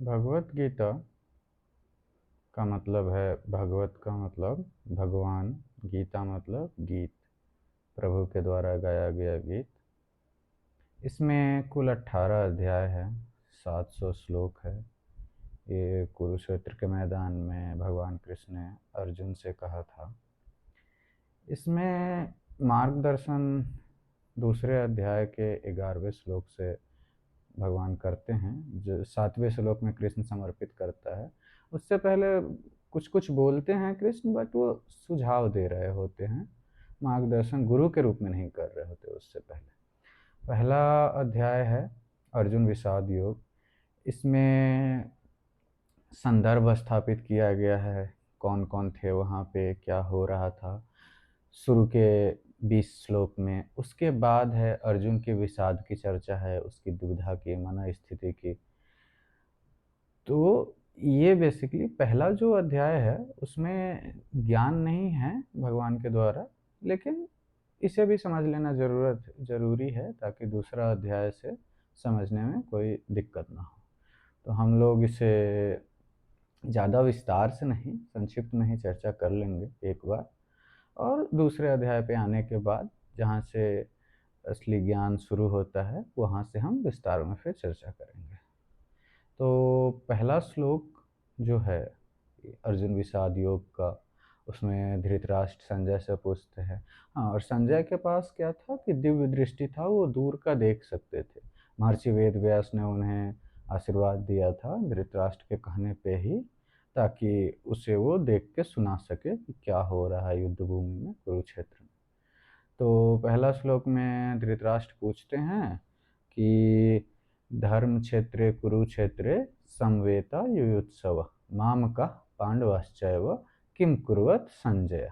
भगवत गीता का मतलब है, भगवत का मतलब भगवान, गीता मतलब गीत, प्रभु के द्वारा गाया गया गीत। इसमें कुल 18 अध्याय है, 700 श्लोक है। ये कुरुक्षेत्र के मैदान में भगवान कृष्ण ने अर्जुन से कहा था। इसमें मार्गदर्शन दूसरे अध्याय के 11वें श्लोक से भगवान करते हैं, जो 7वें श्लोक में कृष्ण समर्पित करता है। उससे पहले कुछ कुछ बोलते हैं कृष्ण, बट वो सुझाव दे रहे होते हैं, मार्गदर्शन गुरु के रूप में नहीं कर रहे होते। उससे पहले पहला अध्याय है अर्जुन विषाद योग। इसमें संदर्भ स्थापित किया गया है, कौन कौन थे वहाँ पे, क्या हो रहा था शुरू के 20 श्लोक में। उसके बाद है अर्जुन के विषाद की चर्चा है, उसकी दुविधा की, मन स्थिति की। तो ये बेसिकली पहला जो अध्याय है उसमें ज्ञान नहीं है भगवान के द्वारा, लेकिन इसे भी समझ लेना ज़रूरी है ताकि दूसरा अध्याय से समझने में कोई दिक्कत ना हो। तो हम लोग इसे ज़्यादा विस्तार से नहीं, संक्षिप्त में ही चर्चा कर लेंगे एक बार, और दूसरे अध्याय पे आने के बाद जहाँ से असली ज्ञान शुरू होता है वहाँ से हम विस्तार में फिर चर्चा करेंगे। तो पहला श्लोक जो है अर्जुन विषाद योग का, उसमें धृतराष्ट्र संजय से पूछते हैं। हाँ, और संजय के पास क्या था कि दिव्य दृष्टि था, वो दूर का देख सकते थे। महर्षि वेद व्यास ने उन्हें आशीर्वाद दिया था धृतराष्ट्र के कहने पे ही, ताकि उसे वो देख के सुना सके कि क्या हो रहा है युद्ध भूमि में, कुरुक्षेत्र में। तो पहला श्लोक में धृतराष्ट्र पूछते हैं कि धर्म क्षेत्रे कुरुक्षेत्रे समवेता युयुत्सव माम का पांडवाश्चैव किम कुर्वत संजय।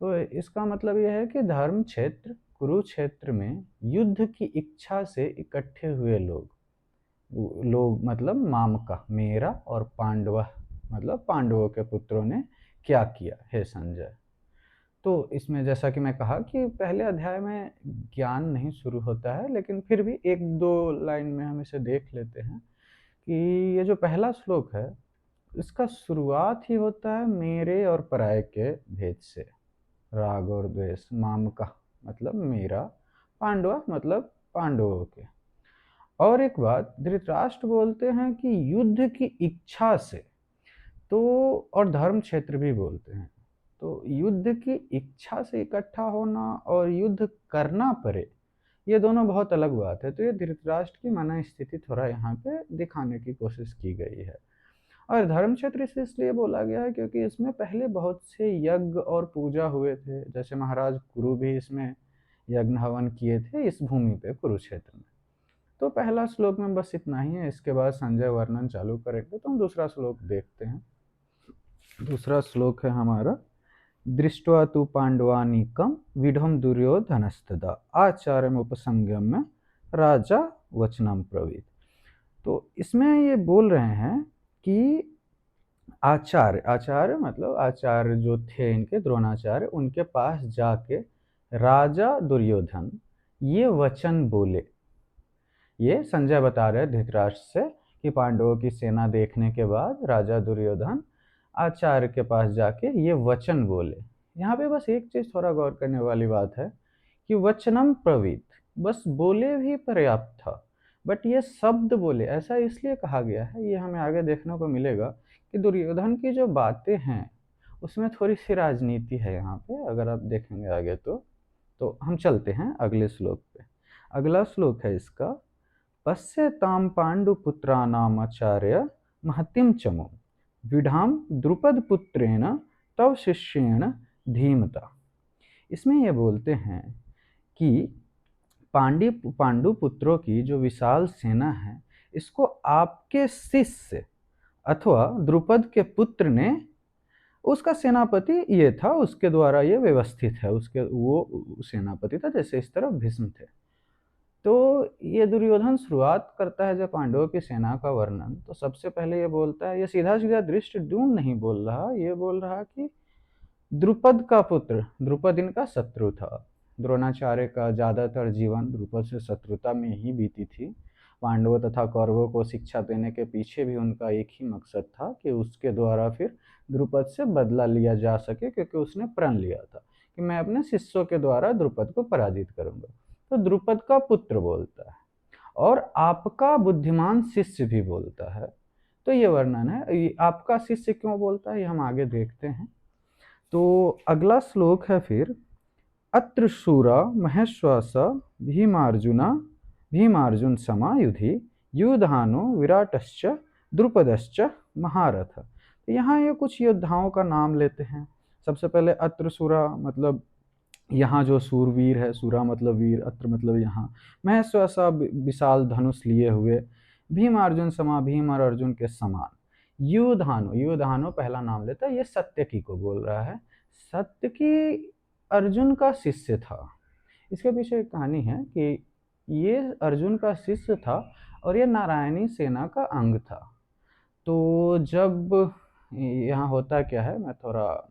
तो इसका मतलब यह है कि धर्म क्षेत्र कुरुक्षेत्र में युद्ध की इच्छा से इकट्ठे हुए लोग मतलब माम का मेरा, और पांडव मतलब पांडवों के पुत्रों ने क्या किया है संजय। तो इसमें जैसा कि मैं कहा कि पहले अध्याय में ज्ञान नहीं शुरू होता है, लेकिन फिर भी एक दो लाइन में हम इसे देख लेते हैं कि ये जो पहला श्लोक है इसका शुरुआत ही होता है मेरे और पराये के भेद से। राग और द्वेष, माम का मतलब मेरा, पांडवा मतलब पांडवों के। और एक बात धृतराष्ट्र बोलते हैं कि युद्ध की इच्छा से, तो और धर्म क्षेत्र भी बोलते हैं। तो युद्ध की इच्छा से इकट्ठा होना और युद्ध करना पड़े, ये दोनों बहुत अलग बात है। तो ये धृतराष्ट्र की मन स्थिति थोड़ा यहाँ पे दिखाने की कोशिश की गई है। और धर्म क्षेत्र से इसलिए बोला गया है क्योंकि इसमें पहले बहुत से यज्ञ और पूजा हुए थे, जैसे महाराज कुरु भी इसमें यज्ञ हवन किए थे इस भूमि पे कुरुक्षेत्र में। तो पहला श्लोक में बस इतना ही है, इसके बाद संजय वर्णन चालू करेंगे। तो हम दूसरा श्लोक देखते हैं। दूसरा श्लोक है हमारा, दृष्ट्वा तु पांडवानीकम विढम दुर्योधनस्तदा आचार्यमुपसंगम्य राजा वचनम ब्रवीत। तो इसमें ये बोल रहे हैं कि आचार्य, आचार्य मतलब आचार्य जो थे इनके द्रोणाचार्य, उनके पास जाके राजा दुर्योधन ये वचन बोले। ये संजय बता रहे धृतराष्ट्र से कि पांडवों की सेना देखने के बाद राजा दुर्योधन आचार्य के पास जाके ये वचन बोले। यहाँ पे बस एक चीज थोड़ा गौर करने वाली बात है कि वचनम प्रवीत, बस बोले भी पर्याप्त था, बट ये शब्द बोले, ऐसा इसलिए कहा गया है, ये हमें आगे देखने को मिलेगा कि दुर्योधन की जो बातें हैं उसमें थोड़ी सी राजनीति है यहाँ पे, अगर आप देखेंगे आगे तो हम चलते हैं अगले श्लोक पे। अगला श्लोक है इसका, पश्यतां पाण्डुपुत्राणामाचार्य महतिं चमु विढाम द्रुपद पुत्रेण तव शिष्येण धीमता। इसमें ये बोलते हैं कि पांडु पुत्रों की जो विशाल सेना है, इसको आपके शिष्य अथवा द्रुपद के पुत्र ने, उसका सेनापति ये था, उसके द्वारा ये व्यवस्थित है, उसके वो सेनापति था, जैसे इस तरफ भीष्म थे। तो ये दुर्योधन शुरुआत करता है जब पांडवों की सेना का वर्णन, तो सबसे पहले ये बोलता है, ये सीधा सीधा धृष्टद्युम्न नहीं बोल रहा, ये बोल रहा कि द्रुपद का पुत्र, द्रुपद इनका शत्रु था। द्रोणाचार्य का ज़्यादातर जीवन द्रुपद से शत्रुता में ही बीती थी। पांडवों तथा कौरवों को शिक्षा देने के पीछे भी उनका एक ही मकसद था कि उसके द्वारा फिर द्रुपद से बदला लिया जा सके, क्योंकि उसने प्रण लिया था कि मैं अपने शिष्यों के द्वारा द्रुपद को पराजित करूंगा। तो द्रुपद का पुत्र बोलता है और आपका बुद्धिमान शिष्य भी बोलता है। तो ये वर्णन है। ये आपका शिष्य क्यों बोलता है ये हम आगे देखते हैं। तो अगला श्लोक है फिर, अत्र शूरा महेश्वास भीमार्जुना भीमार्जुन समायुधि युधानो विराटश्च द्रुपदश्च महारथ। तो यहाँ ये कुछ योद्धाओं का नाम लेते हैं। सबसे पहले अत्र शूरा मतलब यहाँ जो सूरवीर है, सूरा मतलब वीर, अत्र मतलब यहाँ, महेश्वासा विशाल धनुष लिए हुए, भीमार्जुन समा भीम और अर्जुन के समान, युधानो, युधानो पहला नाम लेता है, ये सत्यकी को बोल रहा है। सत्यकी अर्जुन का शिष्य था। इसके पीछे एक कहानी है कि ये अर्जुन का शिष्य था और ये नारायणी सेना का अंग था। तो जब यहाँ होता क्या है, मैं थोड़ा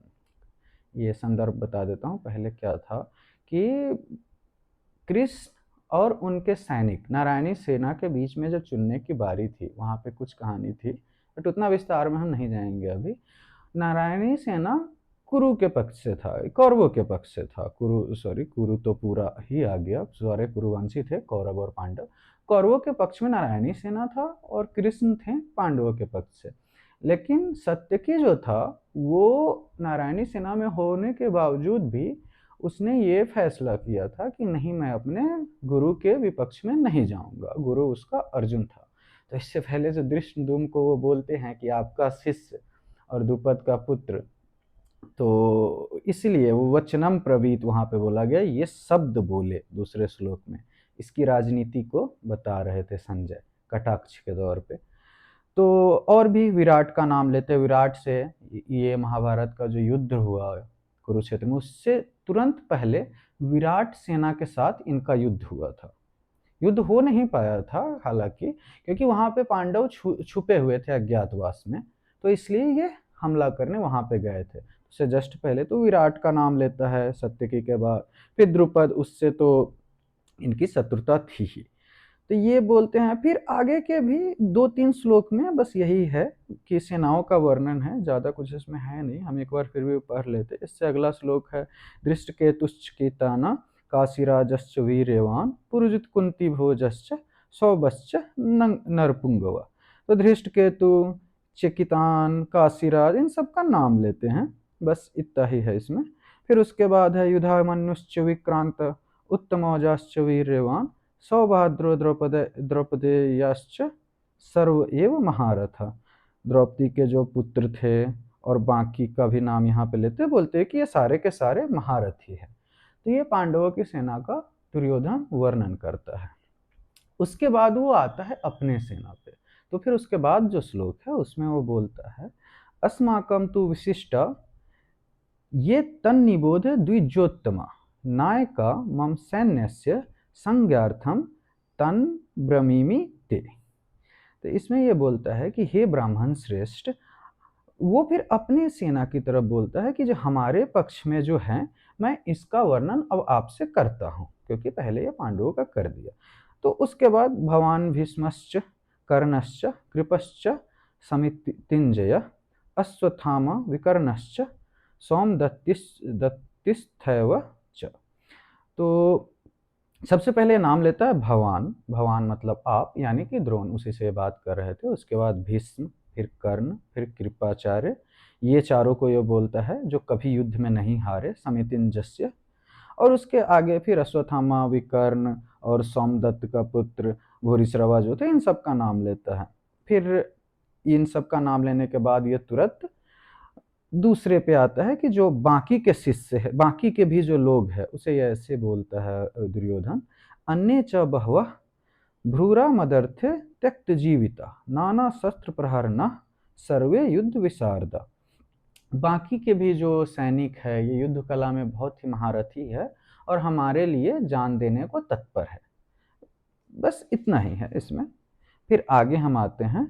ये संदर्भ बता देता हूँ। पहले क्या था कि कृष्ण और उनके सैनिक नारायणी सेना के बीच में जब चुनने की बारी थी, वहाँ पे कुछ कहानी थी, बट उतना विस्तार में हम नहीं जाएंगे अभी। नारायणी सेना कुरु के पक्ष से था, कौरवों के पक्ष से था। कुरु तो पूरा ही आ गया, सारे कुरुवंशी थे, कौरव और पांडव। कौरवों के पक्ष में नारायणी सेना था और कृष्ण थे पांडवों के पक्ष से। लेकिन सत्यकी जो था वो नारायणी सेना में होने के बावजूद भी उसने ये फैसला किया था कि नहीं, मैं अपने गुरु के विपक्ष में नहीं जाऊंगा। गुरु उसका अर्जुन था। तो इससे पहले जो धृष्टद्युम्न को वो बोलते हैं कि आपका शिष्य और द्रुपद का पुत्र, तो इसलिए वो वचनम प्रवीत वहां पे बोला गया, ये शब्द बोले दूसरे श्लोक में। इसकी राजनीति को बता रहे थे संजय कटाक्ष के दौर पे। तो और भी विराट का नाम लेते हैं। विराट से ये महाभारत का जो युद्ध हुआ कुरुक्षेत्र में, उससे तुरंत पहले विराट सेना के साथ इनका युद्ध हुआ था। युद्ध हो नहीं पाया था हालांकि, क्योंकि वहां पे पांडव छुपे हुए थे अज्ञातवास में, तो इसलिए ये हमला करने वहां पे गए थे। उससे जस्ट पहले तो विराट का नाम लेता है सत्यकी के बाद। फिर द्रुपद, उससे तो इनकी शत्रुता थी ही। तो ये बोलते हैं। फिर आगे के भी 2-3 श्लोक में बस यही है कि सेनाओं का वर्णन है, ज़्यादा कुछ इसमें है नहीं। हम एक बार फिर भी पढ़ लेते। इससे अगला श्लोक है, दृष्टकेतुश्च कीताना काशीराजश्च वीर्यवान पुरुजित कुंती भोजश्च सौबश्च नरपुंगवा। तो धृष्टकेतु, चिकितान, काशीराज, इन सब का नाम लेते हैं। बस इतना ही है इसमें। फिर उसके बाद है युधामन्युश्च विक्रांत उत्तमौजाश्च वीर्यवान सौभद्रो द्रौपदेयाश्च सर्व एव महारथ। द्रौपदी के जो पुत्र थे और बाकी का भी नाम यहाँ पे लेते, बोलते हैं कि ये सारे के सारे महारथी हैं। तो ये पांडवों की सेना का दुर्योधन वर्णन करता है। उसके बाद वो आता है अपने सेना पे। तो फिर उसके बाद जो श्लोक है उसमें वो बोलता है, अस्माकं तु विशिष्ट ये तन्निबोध द्विजोत्तमा नायका मम सैन्यस्य संज्ञार्थम तन ब्रमीमि ते। तो इसमें यह बोलता है कि हे ब्राह्मण श्रेष्ठ, वो फिर अपने सेना की तरफ बोलता है कि जो हमारे पक्ष में जो है, मैं इसका वर्णन अब आपसे करता हूँ, क्योंकि पहले ये पांडवों का कर दिया। तो उसके बाद भवान भीष्मश्च कर्णश्च कृपश्च समितिंजय अश्वत्थामा विकर्णश्च दत्तिस्थैव च। तो सबसे पहले नाम लेता है भवान। भवान मतलब आप, यानी कि द्रोण, उसी से बात कर रहे थे। उसके बाद भीष्म, फिर कर्ण, फिर कृपाचार्य। ये चारों को ये बोलता है जो कभी युद्ध में नहीं हारे, समितिंजस्य। और उसके आगे फिर अश्वत्थामा, विकर्ण और सोमदत्त का पुत्र भूरिश्रवा जो थे, इन सब का नाम लेता है। फिर इन सब का नाम लेने के बाद ये तुरंत दूसरे पे आता है कि जो बाकी के शिष्य है, बाकी के भी जो लोग हैं, उसे ये ऐसे बोलता है दुर्योधन, अन्य च बहवः भ्रूरा मदर्थे त्यक्त जीविता नाना शस्त्र प्रहार न सर्वे युद्ध विशारदा। बाकी के भी जो सैनिक है, ये युद्ध कला में बहुत ही महारथी है और हमारे लिए जान देने को तत्पर है। बस इतना ही है इसमें। फिर आगे हम आते हैं।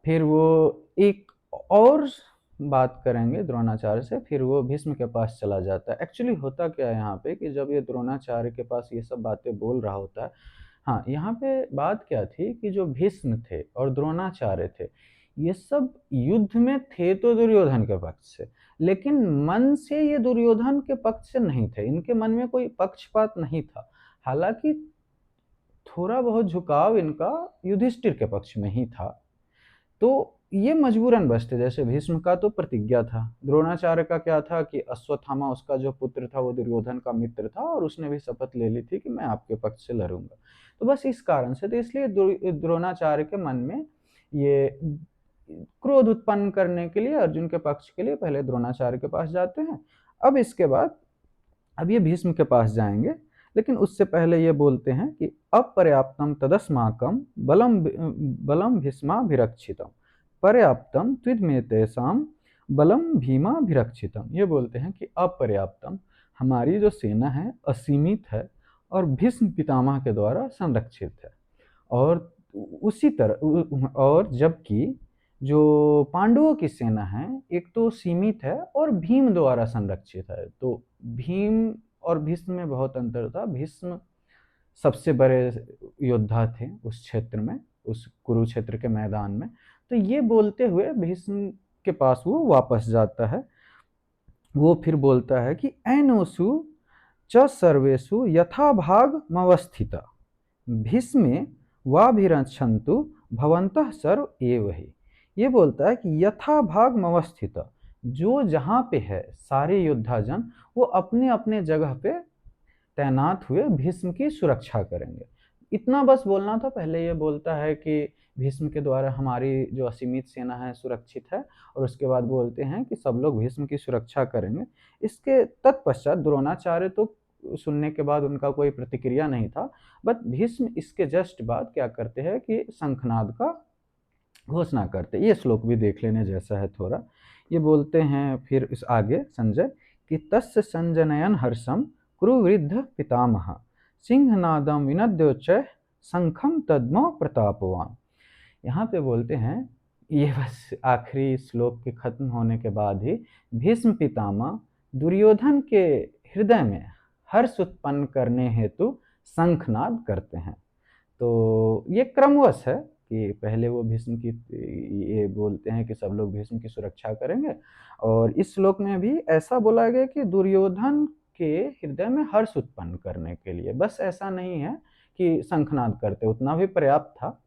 फिर वो एक और बात करेंगे द्रोणाचार्य से। फिर वो भीष्म के पास चला जाता है। एक्चुअली होता क्या है यहाँ पे कि जब ये द्रोणाचार्य के पास ये सब बातें बोल रहा होता है, हाँ, यहाँ पे बात क्या थी कि जो भीष्म थे और द्रोणाचार्य थे, ये सब युद्ध में थे तो दुर्योधन के पक्ष से, लेकिन मन से ये दुर्योधन के पक्ष से नहीं थे। इनके मन में कोई पक्षपात नहीं था। हालाँकि थोड़ा बहुत झुकाव इनका युधिष्ठिर के पक्ष में ही था। तो ये मजबूरन बस थे। जैसे भीष्म का तो प्रतिज्ञा था, द्रोणाचार्य का क्या था कि अश्वत्थामा उसका जो पुत्र था वो दुर्योधन का मित्र था और उसने भी शपथ ले ली थी कि मैं आपके पक्ष से लड़ूंगा। तो बस इस कारण से, तो इसलिए द्रोणाचार्य के मन में ये क्रोध उत्पन्न करने के लिए अर्जुन के पक्ष के लिए पहले द्रोणाचार्य के पास जाते हैं। अब इसके बाद अब ये भीष्म के पास जाएंगे, लेकिन उससे पहले ये बोलते हैं कि अपर्याप्तम तदस्माकं बलम बलम भीष्माभिरक्षितम पर्याप्तम त्विदमे तेषाम बलम भीमाभिरक्षितम। ये बोलते हैं कि अपर्याप्तम, हमारी जो सेना है असीमित है और भीष्म पितामह के द्वारा संरक्षित है। और उसी तरह और जबकि जो पांडवों की सेना है एक तो सीमित है और भीम द्वारा संरक्षित है। तो भीम और भीष्म में बहुत अंतर था। भीष्म सबसे बड़े योद्धा थे उस क्षेत्र में, उस कुरुक्षेत्र के मैदान में। तो ये बोलते हुए भीष्म के पास वो वापस जाता है। वो फिर बोलता है कि एनोसु च सर्वेषु यथाभाग मवस्थिता भीष्मे वाभिरक्षन्तु भवन्तः सर्व एव हि। ये बोलता है कि यथाभाग मवस्थित, जो जहाँ पे है सारे योद्धाजन वो अपने अपने जगह पे तैनात हुए भीष्म की सुरक्षा करेंगे। इतना बस बोलना था। पहले ये बोलता है कि भीष्म के द्वारा हमारी जो असीमित सेना है सुरक्षित है, और उसके बाद बोलते हैं कि सब लोग भीष्म की सुरक्षा करेंगे। इसके तत्पश्चात द्रोणाचार्य तो सुनने के बाद उनका कोई प्रतिक्रिया नहीं था, बट भीष्म इसके जस्ट बाद क्या करते हैं कि शंखनाद का घोषणा करते। ये श्लोक भी देख लेने जैसा है थोड़ा। ये बोलते हैं फिर इस आगे संजय कि तस्य संजनयन हर्षम कुरुवृद्ध पितामह सिंहनादम विनद्योच्च शंखम तद्मो प्रतापवान। यहाँ पे बोलते हैं, ये बस आखिरी श्लोक के खत्म होने के बाद ही भीष्म पितामह दुर्योधन के हृदय में हर्ष उत्पन्न करने हेतु शंखनाद करते हैं। तो ये क्रमवश है कि पहले वो भीष्म की ये बोलते हैं कि सब लोग भीष्म की सुरक्षा करेंगे, और इस श्लोक में भी ऐसा बोला गया कि दुर्योधन के हृदय में हर्ष उत्पन्न करने के लिए। बस ऐसा नहीं है कि शंखनाद करते, उतना भी पर्याप्त था।